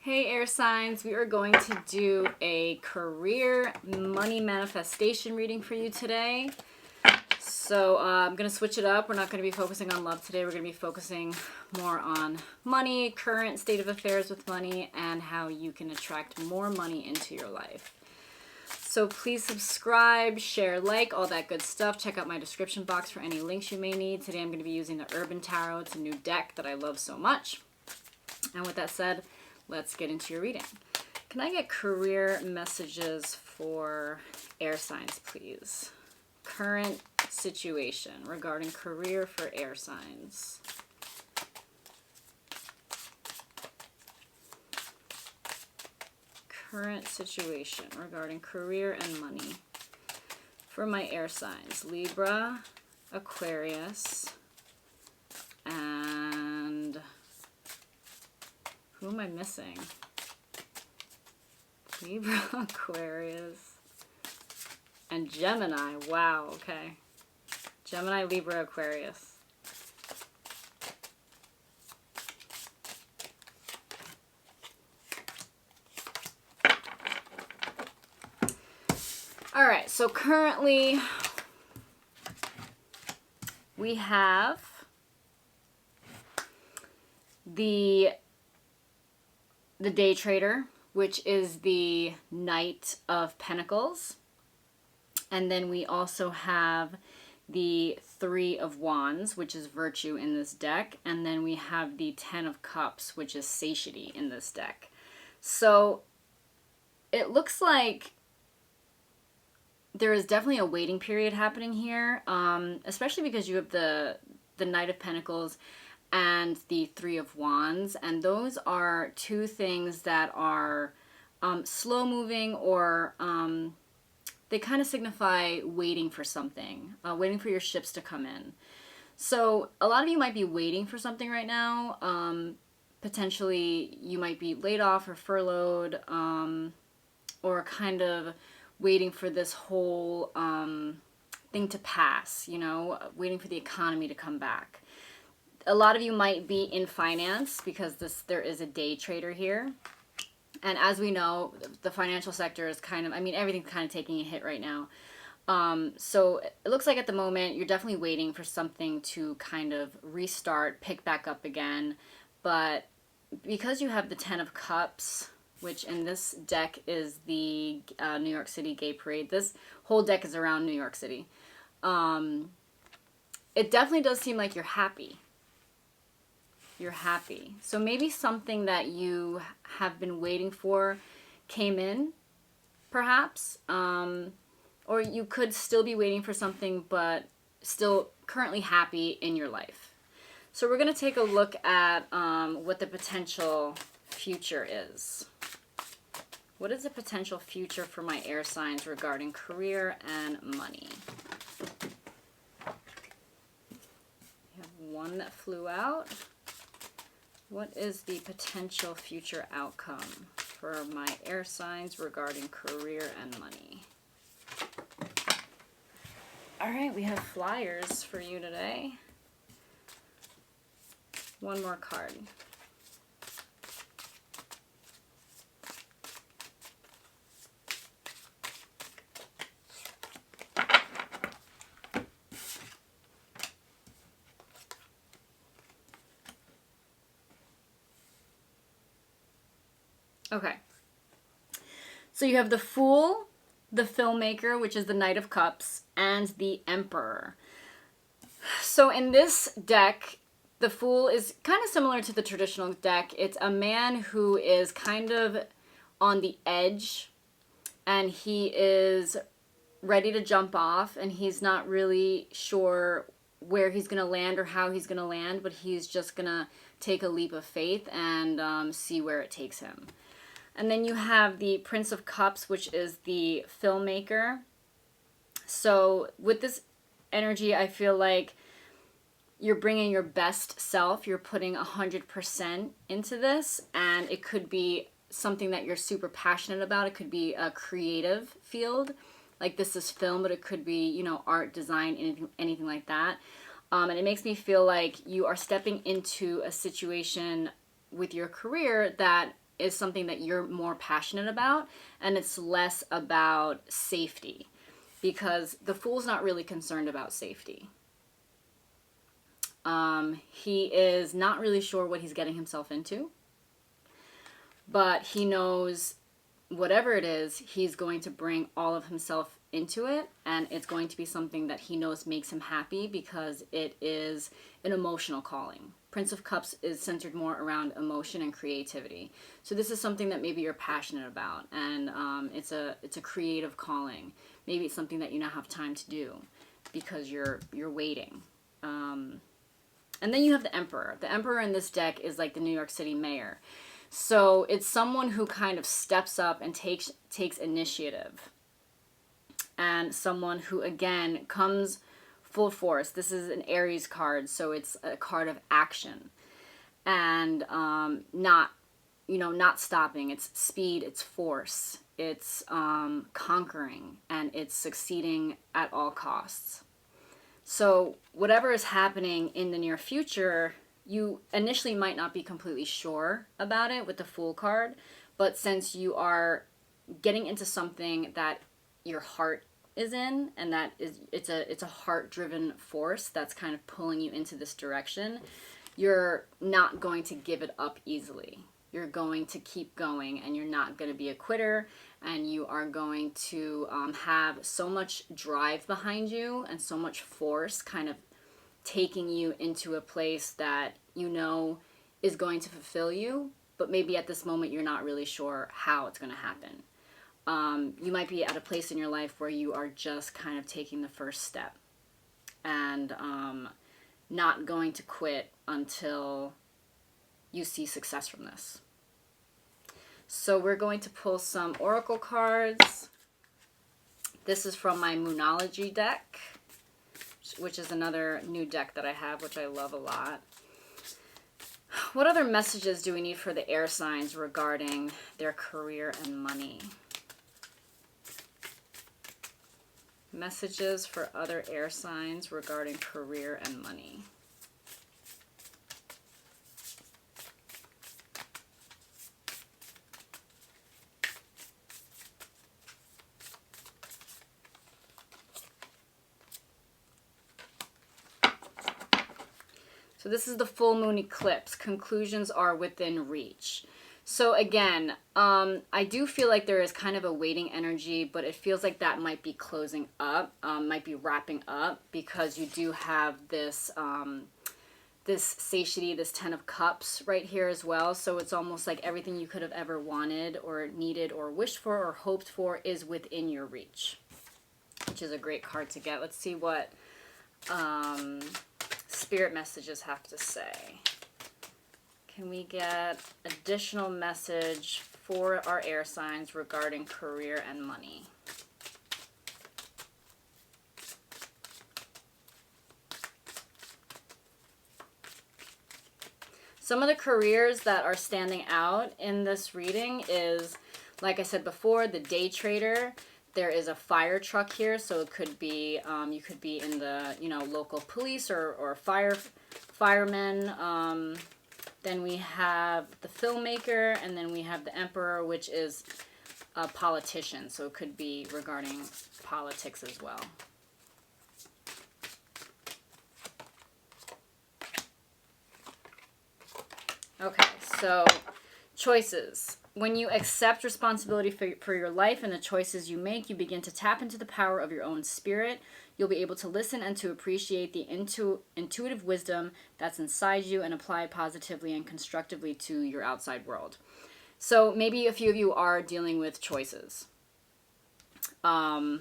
Hey air signs, we are going to do a career money manifestation reading for you today. So I'm going to switch it up. We're not going to be focusing on love today. We're going to be focusing more on money, current state of affairs with money, and how you can attract more money into your life. So please subscribe, share, like, all that good stuff. Check out my description box for any links you may need. Today I'm going to be using the Urban Tarot. It's a new deck that I love so much. And with that said, let's get into your reading. Can I get career messages for air signs, please? Current situation regarding career for air signs. Current situation regarding career and money for my air signs. Libra, Aquarius, and who am I missing? Libra, Aquarius, and Gemini. Wow, okay. Gemini, Libra, Aquarius. All right, so currently we have the day trader, which is the Knight of Pentacles. And then we also have the Three of Wands, which is virtue in this deck. And then we have the Ten of Cups, which is satiety in this deck. So it looks like there is definitely a waiting period happening here, especially because you have the Knight of Pentacles and the Three of Wands, and those are two things that are slow moving, or they kind of signify waiting for something, waiting for your ships to come in. So a lot of you might be waiting for something right now. Potentially you might be laid off or furloughed, or kind of waiting for this whole thing to pass, you know, waiting for the economy to come back. A lot of you might be in finance because there is a day trader here. And as we know, the financial sector is kind of, I mean, everything's kind of taking a hit right now. So it looks like at the moment, you're definitely waiting for something to kind of restart, pick back up again. But because you have the Ten of Cups, which in this deck is the New York City Gay Parade. This whole deck is around New York City. It definitely does seem like you're happy. You're happy. So maybe something that you have been waiting for came in, perhaps. Or you could still be waiting for something, but still currently happy in your life. So we're going to take a look at what the potential future is. What is the potential future for my air signs regarding career and money? We have one that flew out. What is the potential future outcome for my air signs regarding career and money? All right, we have flyers for you today. One more card. Okay, so you have the Fool, the Filmmaker, which is the Knight of Cups, and the Emperor. So in this deck, the Fool is kind of similar to the traditional deck. It's a man who is kind of on the edge, and he is ready to jump off, and he's not really sure where he's going to land or how he's going to land, but he's just going to take a leap of faith and see where it takes him. And then you have the Prince of Cups, which is the Filmmaker. So with this energy, I feel like you're bringing your best self. You're putting 100% into this. And it could be something that you're super passionate about. It could be a creative field. Like this is film, but it could be, you know, art, design, anything like that. And it makes me feel like you are stepping into a situation with your career that is something that you're more passionate about, and it's less about safety, because the Fool's not really concerned about safety. He is not really sure what he's getting himself into, but he knows whatever it is, he's going to bring all of himself into it, and it's going to be something that he knows makes him happy because it is an emotional calling. Prince of Cups is centered more around emotion and creativity. So this is something that maybe you're passionate about, and it's a creative calling. Maybe it's something that you now have time to do because you're waiting. And then you have the Emperor. The Emperor in this deck is like the New York City mayor. So it's someone who kind of steps up and takes initiative. And someone who, again, comes full force. This is an Aries card, so it's a card of action. And not stopping. It's speed, it's force, it's conquering, and it's succeeding at all costs. So whatever is happening in the near future, you initially might not be completely sure about it with the Fool card, but since you are getting into something that your heart is in, and that is it's a heart-driven force that's kind of pulling you into this direction, you're not going to give it up easily. You're going to keep going, and you're not going to be a quitter, and you are going to have so much drive behind you and so much force kind of taking you into a place that you know is going to fulfill you, but maybe at this moment you're not really sure how it's going to happen. You might be at a place in your life where you are just kind of taking the first step and not going to quit until you see success from this. So we're going to pull some oracle cards. This is from my Moonology deck, which is another new deck that I have, which I love a lot. What other messages do we need for the air signs regarding their career and money? Messages for other air signs regarding career and money. So this is the full moon eclipse. Conclusions are within reach. So again, I do feel like there is kind of a waiting energy, but it feels like that might be closing up, might be wrapping up, because you do have this this satiety, this 10 of Cups right here as well. So it's almost like everything you could have ever wanted or needed or wished for or hoped for is within your reach, which is a great card to get. Let's see what Spirit messages have to say. Can we get additional message for our air signs regarding career and money? Some of the careers that are standing out in this reading is, like I said before, the day trader. There is a fire truck here, so it could be, you could be in the, local police or firemen. Then we have the filmmaker, and then we have the emperor, which is a politician, so it could be regarding politics as well. Okay, so choices. When you accept responsibility for your life and the choices you make, you begin to tap into the power of your own spirit. You'll be able to listen and to appreciate the intuitive wisdom that's inside you and apply it positively and constructively to your outside world. So maybe a few of you are dealing with choices. But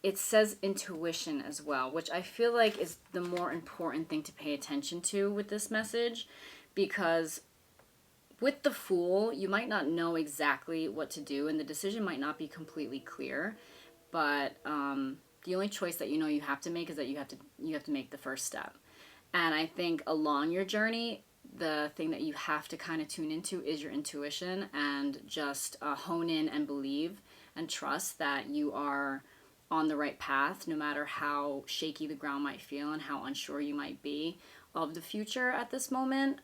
it says intuition as well, which I feel like is the more important thing to pay attention to with this message. Because with the Fool, you might not know exactly what to do, and the decision might not be completely clear. But the only choice that you have to make is that you have to make the first step. And I think along your journey, the thing that you have to kind of tune into is your intuition, and just hone in and believe and trust that you are on the right path, no matter how shaky the ground might feel and how unsure you might be of the future at this moment.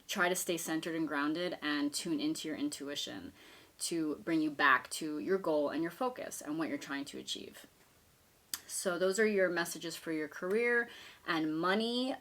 Try to stay centered and grounded and tune into your intuition to bring you back to your goal and your focus and what you're trying to achieve. So those are your messages for your career and money.